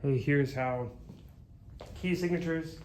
Hey, here's how key signatures,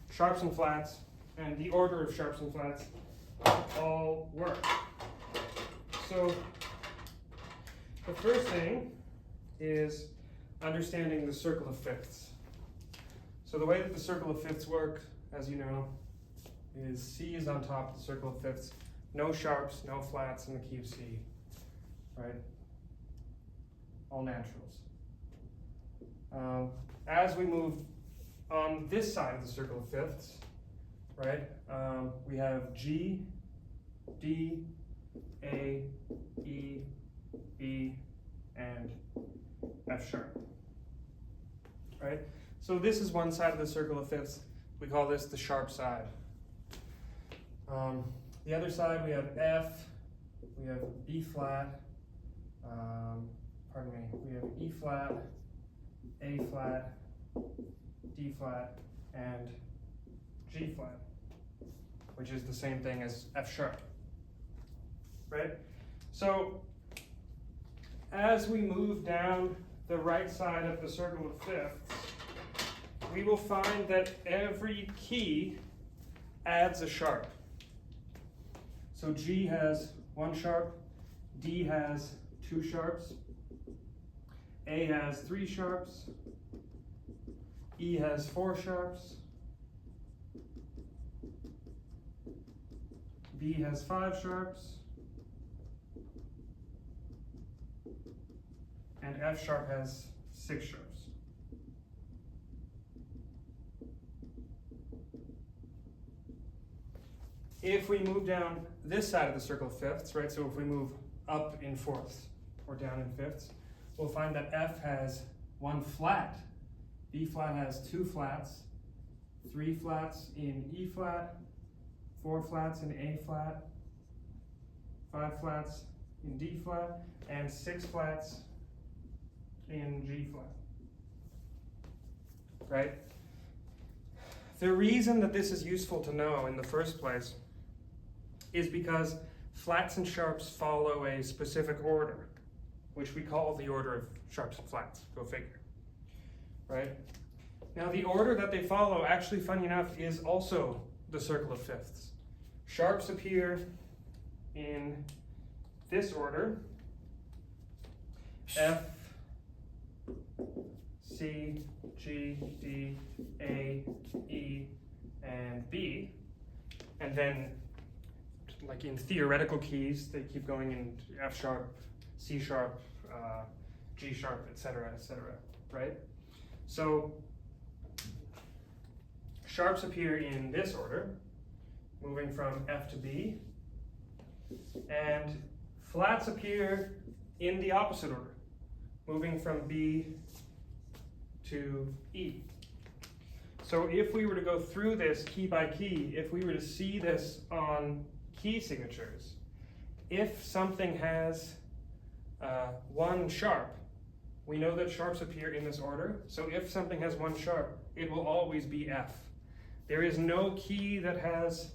sharps and flats, and the order of sharps and flats all work. So the first thing is understanding the circle of fifths. So the way that the circle of fifths work, as you know, is C is on top of the circle of fifths, no sharps, no flats in the key of C, right? All naturals. As we move on this side of the circle of fifths, right, we have G, D, A, E, B, and F sharp, right? So this is one side of the circle of fifths. We call this the sharp side. The other side, we have F, we have B flat, we have E flat, A flat, D flat, and G flat, which is the same thing as F sharp, right? So as we move down the right side of the circle of fifths, we will find that every key adds a sharp. So G has one sharp, D has two sharps, A has three sharps, E has four sharps, B has five sharps, and F sharp has six sharps. If we move down this side of the circle of fifths, right, so if we move up in fourths or down in fifths, we'll find that F has one flat, B flat has two flats, three flats in E flat, four flats in A flat, five flats in D flat, and six flats in G flat, right? The reason that this is useful to know in the first place is because flats and sharps follow a specific order, which we call the order of sharps and flats, go figure, right? Now the order that they follow, actually funny enough, is also the circle of fifths. Sharps appear in this order: F, C, G, D, A, E, and B. And then, like in theoretical keys, they keep going in F sharp, C sharp, G sharp, etc., right? So sharps appear in this order, moving from F to B, and flats appear in the opposite order, moving from B to E. So if we were to go through this key by key, if we were to see this on key signatures, if something has one sharp, we know that sharps appear in this order. So if something has one sharp, it will always be F. There is no key that has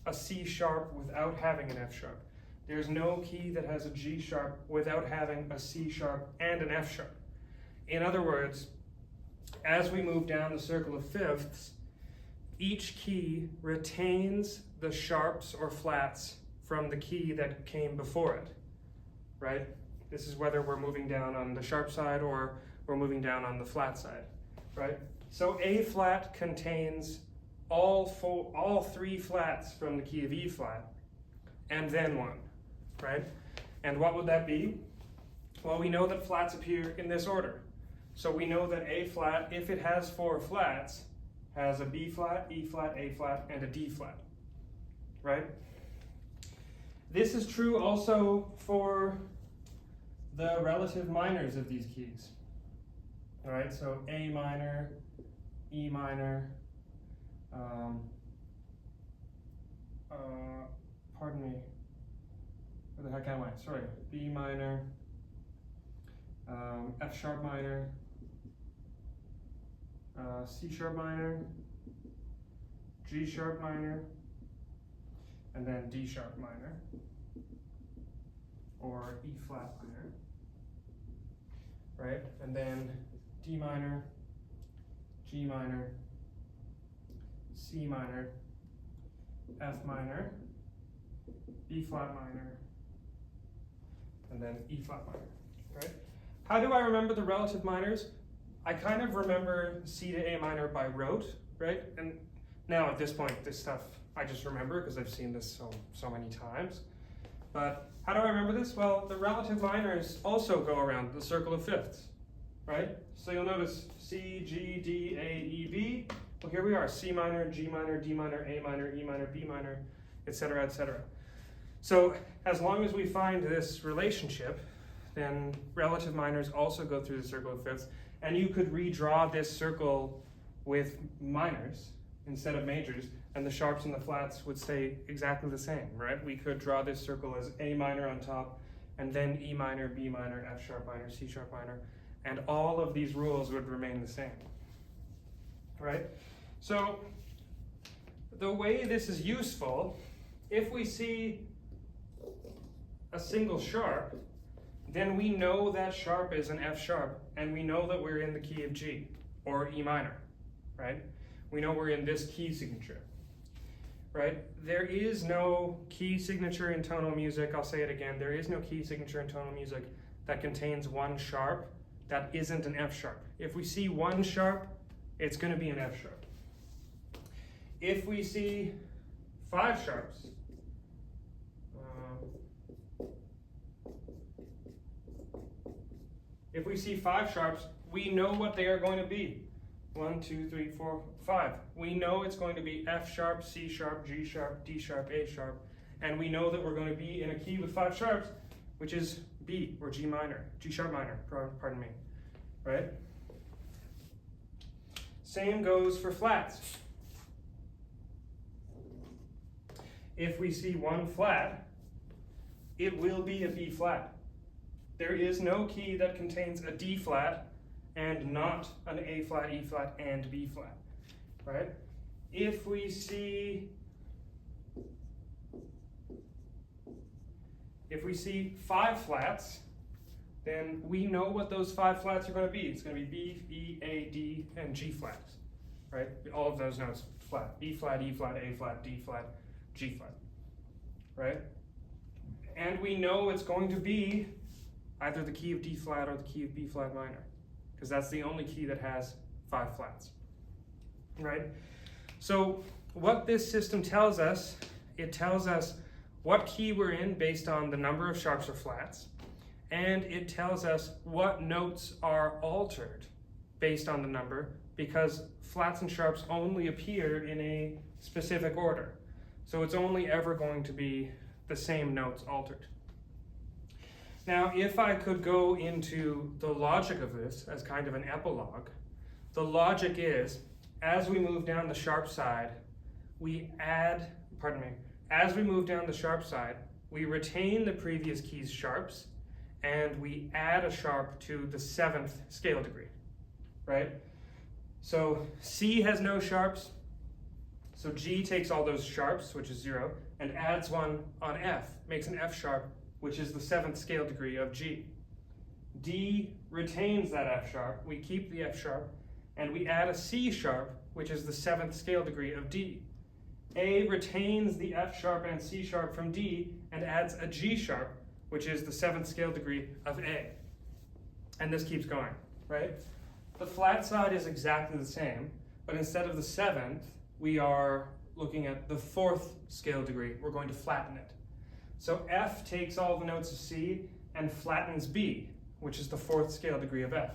a C sharp without having an F sharp. There's no key that has a G sharp without having a C sharp and an F sharp. In other words, as we move down the circle of fifths, each key retains the sharps or flats from the key that came before it, right? This is whether we're moving down on the sharp side or we're moving down on the flat side, right? So A flat contains all three flats from the key of E flat, and then one, right? And what would that be? Well, we know that flats appear in this order. So we know that A flat, if it has four flats, has a B flat, E flat, A flat, and a D flat, right? This is true also for the relative minors of these keys. All right, so A minor, E minor, where the heck am I? Sorry, B minor, F sharp minor, C sharp minor, G sharp minor, and then D sharp minor, or E flat minor, right? And then D minor, G minor, C minor, F minor, B flat minor, and then E flat minor, right? How do I remember the relative minors? I kind of remember C to A minor by rote, right? And now at this point, this stuff I just remember because I've seen this so many times. But how do I remember this? Well, the relative minors also go around the circle of fifths, right? So you'll notice C, G, D, A, E, B. Well, here we are, C minor, G minor, D minor, A minor, E minor, B minor, etc., etc. So as long as we find this relationship, then relative minors also go through the circle of fifths, and you could redraw this circle with minors instead of majors, and the sharps and the flats would stay exactly the same, right? We could draw this circle as A minor on top, and then E minor, B minor, F sharp minor, C sharp minor, and all of these rules would remain the same, right? So the way this is useful, if we see a single sharp, then we know that sharp is an F sharp, and we know that we're in the key of G, or E minor, right? We know we're in this key signature, right? There is no key signature in tonal music, I'll say it again, there is no key signature in tonal music that contains one sharp that isn't an F sharp. If we see one sharp, it's going to be an F sharp. If we see 5 sharps, if we see 5 sharps, we know what they are going to be. 1, 2, 3, 4, 5. We know it's going to be F sharp, C sharp, G sharp, D sharp, A sharp, and we know that we're going to be in a key with 5 sharps, which is B, or G minor, G sharp minor, pardon me, right? Same goes for flats. If we see one flat, it will be a B flat. There is no key that contains a D flat and not an A flat, E flat, and B flat, right? If we see 5 flats, then we know what those 5 flats are going to be. It's going to be B, E, A, D, and G flats, right? All of those notes flat. B flat, E flat, A flat, D flat, G flat, right? And we know it's going to be either the key of D flat or the key of B flat minor, because that's the only key that has 5 flats, right? So what this system tells us, it tells us what key we're in based on the number of sharps or flats, and it tells us what notes are altered based on the number, because flats and sharps only appear in a specific order. So it's only ever going to be the same notes altered. Now, if I could go into the logic of this as kind of an epilogue, the logic is, as we move down the sharp side, as we move down the sharp side, we retain the previous key's sharps, and we add a sharp to the 7th scale degree, right? So C has no sharps, so G takes all those sharps, which is 0, and adds one on F, makes an F sharp, which is the 7th scale degree of G. D retains that F sharp, we keep the F sharp, and we add a C sharp, which is the 7th scale degree of D. A retains the F sharp and C sharp from D and adds a G sharp, which is the 7th scale degree of A. And this keeps going, right? The flat side is exactly the same, but instead of the 7th, we are looking at the 4th scale degree. We're going to flatten it. So F takes all the notes of C and flattens B, which is the 4th scale degree of F.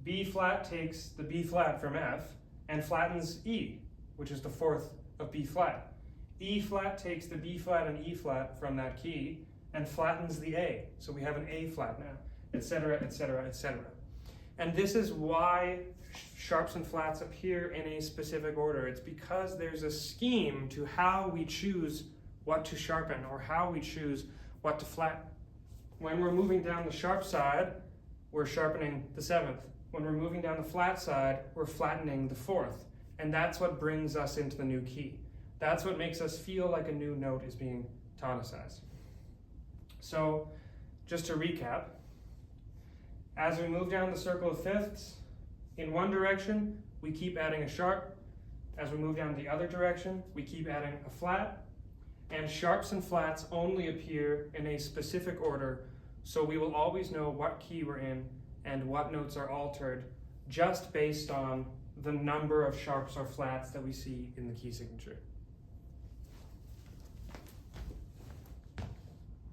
B flat takes the B flat from F and flattens E, which is the 4th of B flat. E flat takes the B flat and E flat from that key and flattens the A. So we have an A flat now, etc., etc., etc. And this is why sharps and flats appear in a specific order. It's because there's a scheme to how we choose what to sharpen or how we choose what to flatten. When we're moving down the sharp side, we're sharpening the 7th. When we're moving down the flat side, we're flattening the 4th. And that's what brings us into the new key. That's what makes us feel like a new note is being tonicized. So, just to recap, as we move down the circle of fifths, In one direction, we keep adding a sharp. As we move down the other direction, we keep adding a flat. And sharps and flats only appear in a specific order, so we will always know what key we're in and what notes are altered just based on the number of sharps or flats that we see in the key signature.